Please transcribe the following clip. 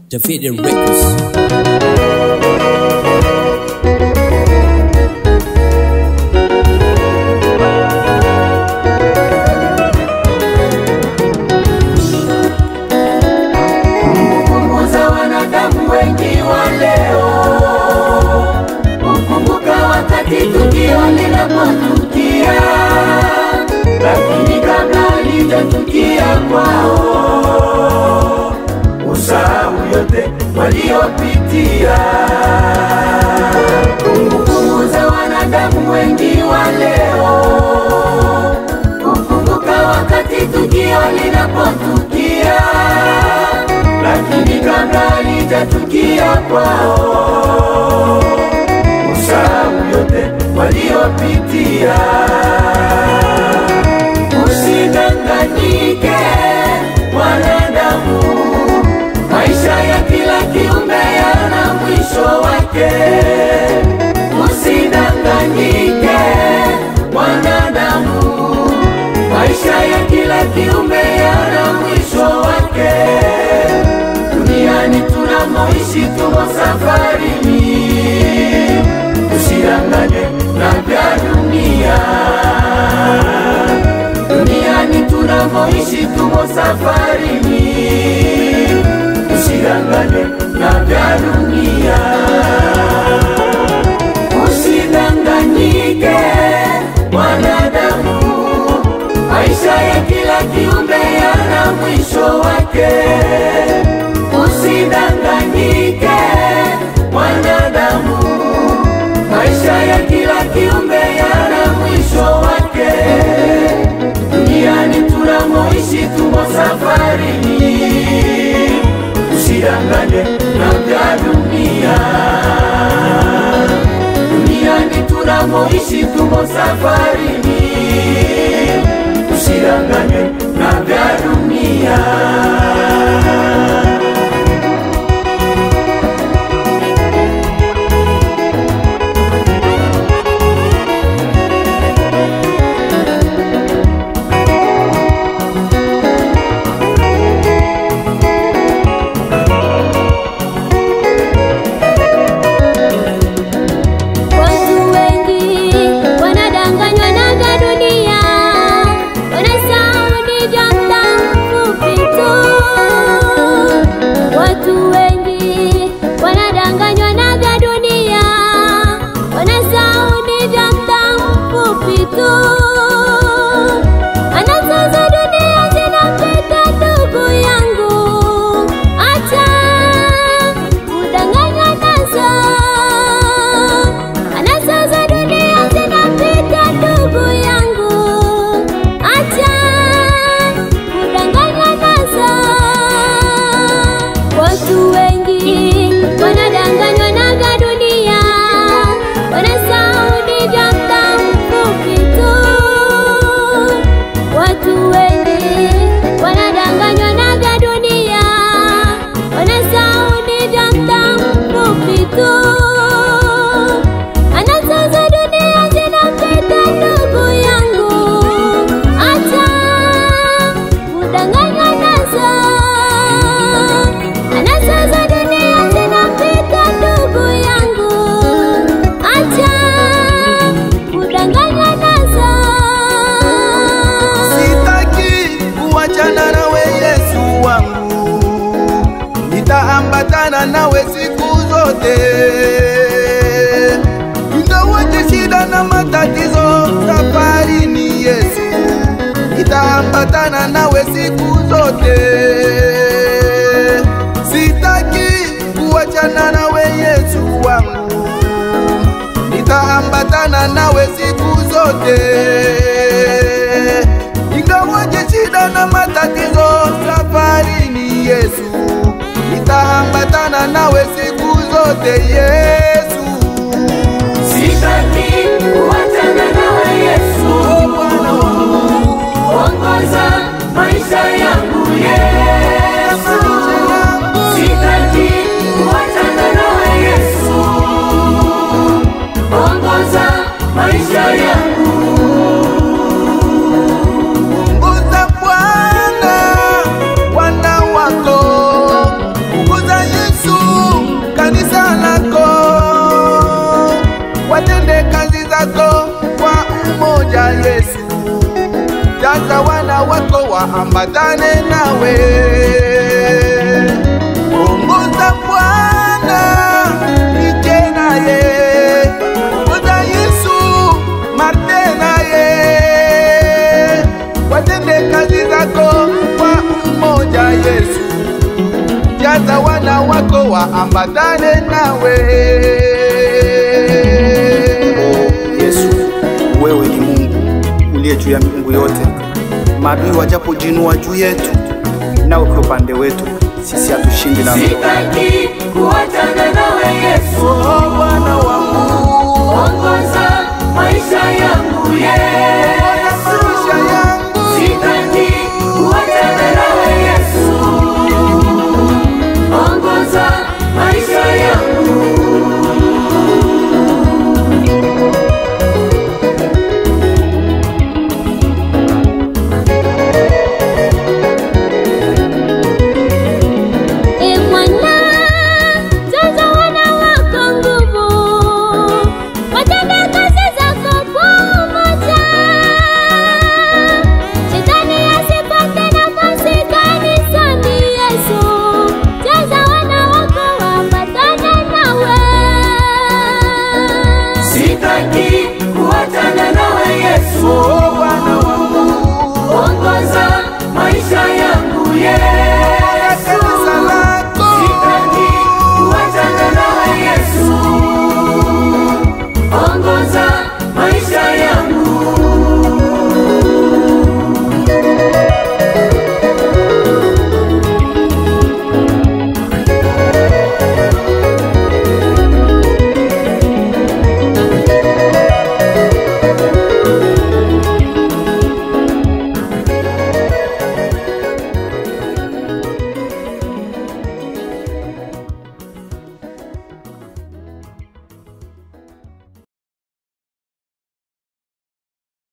David Records. Tukio linapotukia, lakini kabla halijatukia kwao, usahau yote waliopitia. Kumbukumbu za wanadamu wengi wa leo, kukumbuka wakati tukio linapotukia, lakini kabla halijatukia kwao, usahau yote waliopitia. Usidanganyike wanadamu, maisha ya kila kiumbe yana mwisho wake. Usidanganyike wanadamu, maisha ya kila kiumbe yana mwisho wake. Duniani tunamoishi tumo safarini, tusidanganywe na vya dunia. Duniani tunamoishi tumo safarini, tusidanganywe na vya dunia. Usidanganyike wanadamu, maisha ya kila kiumbe yana mwisho wake. Usidanganyike wanadamu, maisha ya kila kiumbe yana mwisho wake. Duniani tunamoishi tumo safarini, tusidanganywe na vya dunia. Duniani tunamoishi tumo safarini, tusidanganywe na vya dunia. Nawe siku zote, ingawaje shida na matatizo safarini, Yesu nitaambatana nawe siku zote. Sitaki kuachana nawe Yesu wangu, nitaambatana nawe siku zote. Ingawaje shida na matatizo safarini, Yesu nitaambatana nawe siku zote. Yesu, sitaki kuachana nawe Yesu. Ongoza maisha yangu Yesu. Sitaki kuachana nawe Yesu. Ongoza maisha yangu. Ongoza Bwana, wana wako. Ongoza waambatane nawe. Ongoza Bwana, ije naye. Ongoza Yesu, marte naye. Watende kazi zako kwa umoja Yesu. Jaza wana wako waambatane nawe. Yesu, wewe ni Mungu uliye juu ya miungu yote. Maadui wajapo jinua juu yetu, nawe kwa upande wetu, sisi hatushindi na sitaki kuachana nawe Yesu.